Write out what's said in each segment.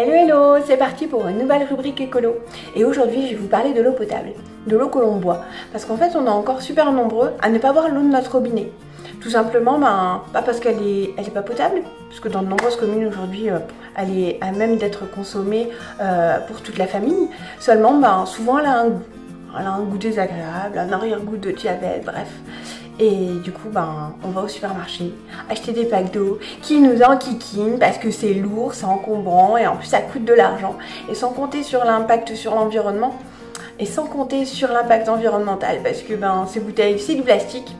Hello hello, c'est parti pour une nouvelle rubrique écolo. Et aujourd'hui je vais vous parler de l'eau potable, de l'eau que l'on boit. Parce qu'en fait on est encore super nombreux à ne pas boire l'eau de notre robinet. Tout simplement, pas parce qu'elle est pas potable, parce que dans de nombreuses communes aujourd'hui elle est à même d'être consommée pour toute la famille. Seulement, souvent elle a un goût désagréable, un arrière-goût de diabète, bref. Et du coup, on va au supermarché acheter des packs d'eau qui nous enquiquinent parce que c'est lourd, c'est encombrant et en plus ça coûte de l'argent. Et sans compter sur l'impact sur l'environnement et sans compter sur l'impact environnemental parce que ces bouteilles, c'est du plastique,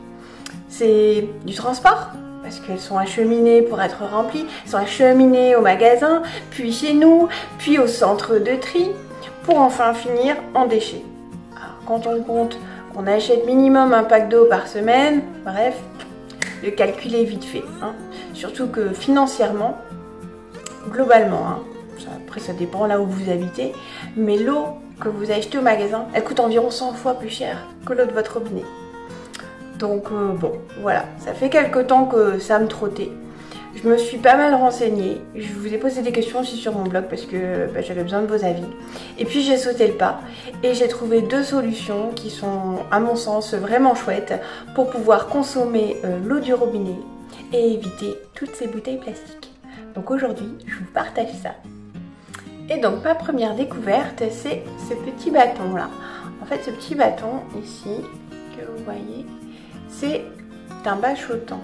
c'est du transport parce qu'elles sont acheminées pour être remplies, elles sont acheminées au magasin, puis chez nous, puis au centre de tri pour enfin finir en déchets. Alors, quand on compte on achète minimum un pack d'eau par semaine, bref, le calcul est vite fait. Surtout que financièrement, globalement, après ça dépend là où vous habitez, mais l'eau que vous achetez au magasin, elle coûte environ 100 fois plus cher que l'eau de votre robinet. Donc bon, voilà, ça fait quelques temps que ça me trottait. Je me suis pas mal renseignée, je vous ai posé des questions aussi sur mon blog parce que j'avais besoin de vos avis. Et puis j'ai sauté le pas et j'ai trouvé deux solutions qui sont à mon sens vraiment chouettes pour pouvoir consommer l'eau du robinet et éviter toutes ces bouteilles plastiques. Donc aujourd'hui je vous partage ça. Et donc ma première découverte c'est ce petit bâton là. En fait ce petit bâton ici que vous voyez c'est un bachotant.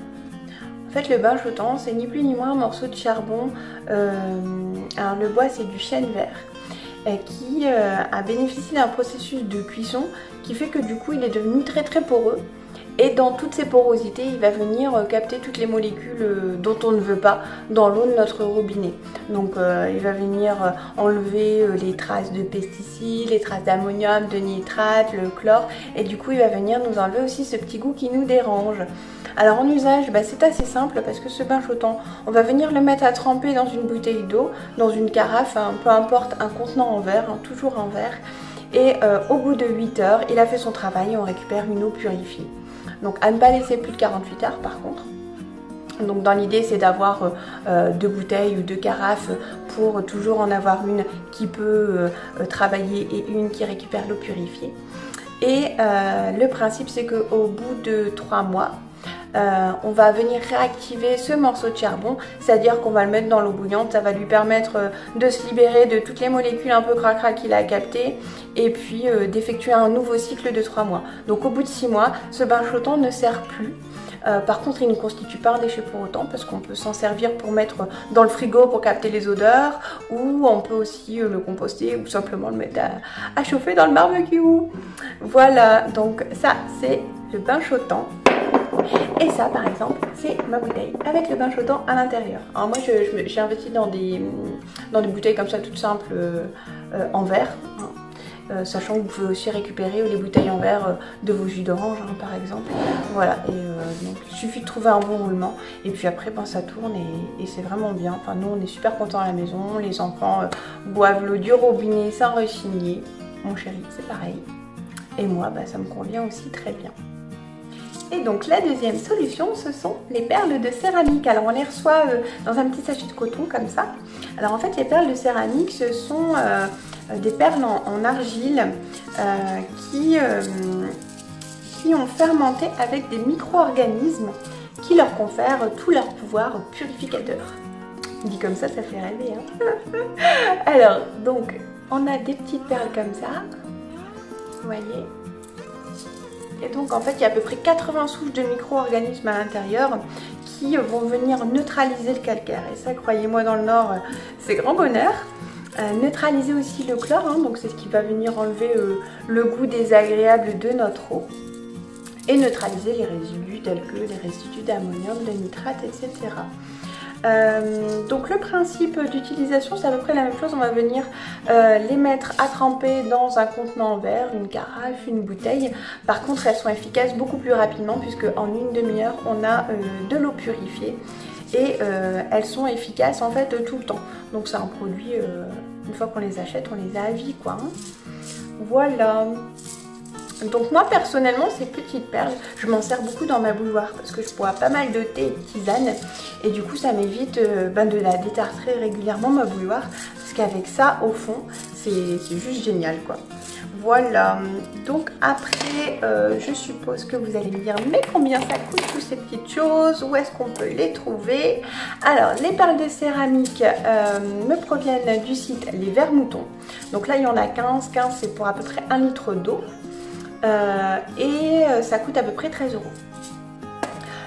En fait, le bachotant, c'est ni plus ni moins un morceau de charbon. Alors le bois, c'est du chêne vert qui a bénéficié d'un processus de cuisson qui fait que du coup, il est devenu très très poreux. Et dans toutes ces porosités, il va venir capter toutes les molécules dont on ne veut pas dans l'eau de notre robinet. Donc il va venir enlever les traces de pesticides, les traces d'ammonium, de nitrate, le chlore. Et du coup, il va venir nous enlever aussi ce petit goût qui nous dérange. Alors en usage, c'est assez simple parce que ce bachotant, on va venir le mettre à tremper dans une bouteille d'eau, dans une carafe, peu importe, un contenant en verre, toujours en verre. Et au bout de 8 heures, il a fait son travail et on récupère une eau purifiée. Donc à ne pas laisser plus de 48 heures par contre. Donc dans l'idée c'est d'avoir deux bouteilles ou deux carafes pour toujours en avoir une qui peut travailler et une qui récupère l'eau purifiée. Et le principe c'est qu'au bout de 3 mois, on va venir réactiver ce morceau de charbon, c'est-à-dire qu'on va le mettre dans l'eau bouillante, ça va lui permettre de se libérer de toutes les molécules un peu cracra qu'il a captées et puis d'effectuer un nouveau cycle de 3 mois. Donc au bout de 6 mois, ce bachotant ne sert plus. Par contre, il ne constitue pas un déchet pour autant parce qu'on peut s'en servir pour mettre dans le frigo pour capter les odeurs ou on peut aussi le composter ou simplement le mettre à chauffer dans le barbecue. Voilà, donc ça c'est le bachotant. Et ça par exemple c'est ma bouteille avec le bachotant à l'intérieur. Alors moi j'ai investi dans des bouteilles comme ça toutes simples en verre. Sachant que vous pouvez aussi récupérer les bouteilles en verre de vos jus d'orange par exemple. Voilà, et donc il suffit de trouver un bon roulement et puis après ça tourne et c'est vraiment bien. Enfin nous on est super contents à la maison, les enfants boivent l'eau du robinet sans rechigner. Mon chéri c'est pareil. Et moi ça me convient aussi très bien. Et donc la deuxième solution, ce sont les perles de céramique. Alors on les reçoit dans un petit sachet de coton comme ça. Alors en fait les perles de céramique, ce sont des perles en argile qui ont fermenté avec des micro-organismes qui leur confèrent tout leur pouvoir purificateur. Dit comme ça fait rêver. Alors donc on a des petites perles comme ça, vous voyez. Et donc en fait il y a à peu près 80 souches de micro-organismes à l'intérieur qui vont venir neutraliser le calcaire. Et ça, croyez-moi, dans le Nord, c'est grand bonheur. Neutraliser aussi le chlore, donc c'est ce qui va venir enlever le goût désagréable de notre eau. Et neutraliser les résidus tels que les résidus d'ammonium, de nitrate, etc. Donc le principe d'utilisation c'est à peu près la même chose, on va venir les mettre à tremper dans un contenant en verre, une carafe, une bouteille. Par contre elles sont efficaces beaucoup plus rapidement puisque en une demi-heure on a de l'eau purifiée et elles sont efficaces en fait tout le temps. Donc c'est un produit, une fois qu'on les achète on les a à vie quoi. Voilà. Donc moi personnellement ces petites perles, je m'en sers beaucoup dans ma bouilloire parce que je bois pas mal de thé et de tisane et du coup ça m'évite de la détartrer régulièrement ma bouilloire parce qu'avec ça au fond c'est juste génial quoi. Voilà, donc après je suppose que vous allez me dire mais combien ça coûte toutes ces petites choses, où est-ce qu'on peut les trouver? Alors les perles de céramique me proviennent du site Les Verts Moutons, donc là il y en a 15 c'est pour à peu près 1 litre d'eau. Ça coûte à peu près 13 €.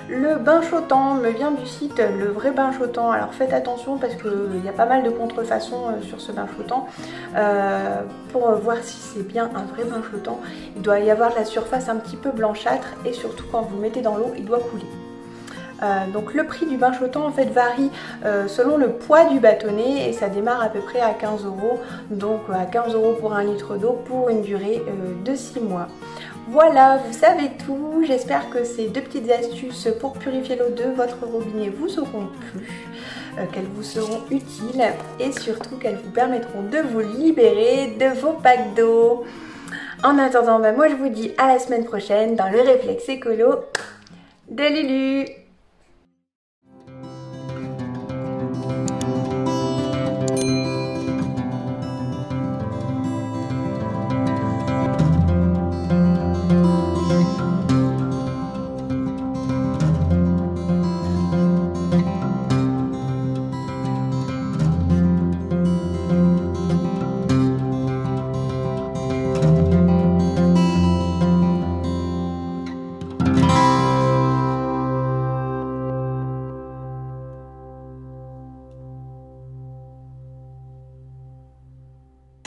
Le bain flottant me vient du site Le Vrai Bain Flottant. Alors faites attention parce qu'il y a pas mal de contrefaçons sur ce bain flottant. Pour voir si c'est bien un vrai bain flottant, il doit y avoir la surface un petit peu blanchâtre et surtout quand vous le mettez dans l'eau, il doit couler. Donc le prix du bain flottant en fait varie selon le poids du bâtonnet et ça démarre à peu près à 15 €, donc à 15 € pour 1 litre d'eau pour une durée de 6 mois. Voilà, vous savez tout, j'espère que ces deux petites astuces pour purifier l'eau de votre robinet vous auront plu, qu'elles vous seront utiles et surtout qu'elles vous permettront de vous libérer de vos packs d'eau. En attendant, moi je vous dis à la semaine prochaine dans le réflexe écolo de Lulu.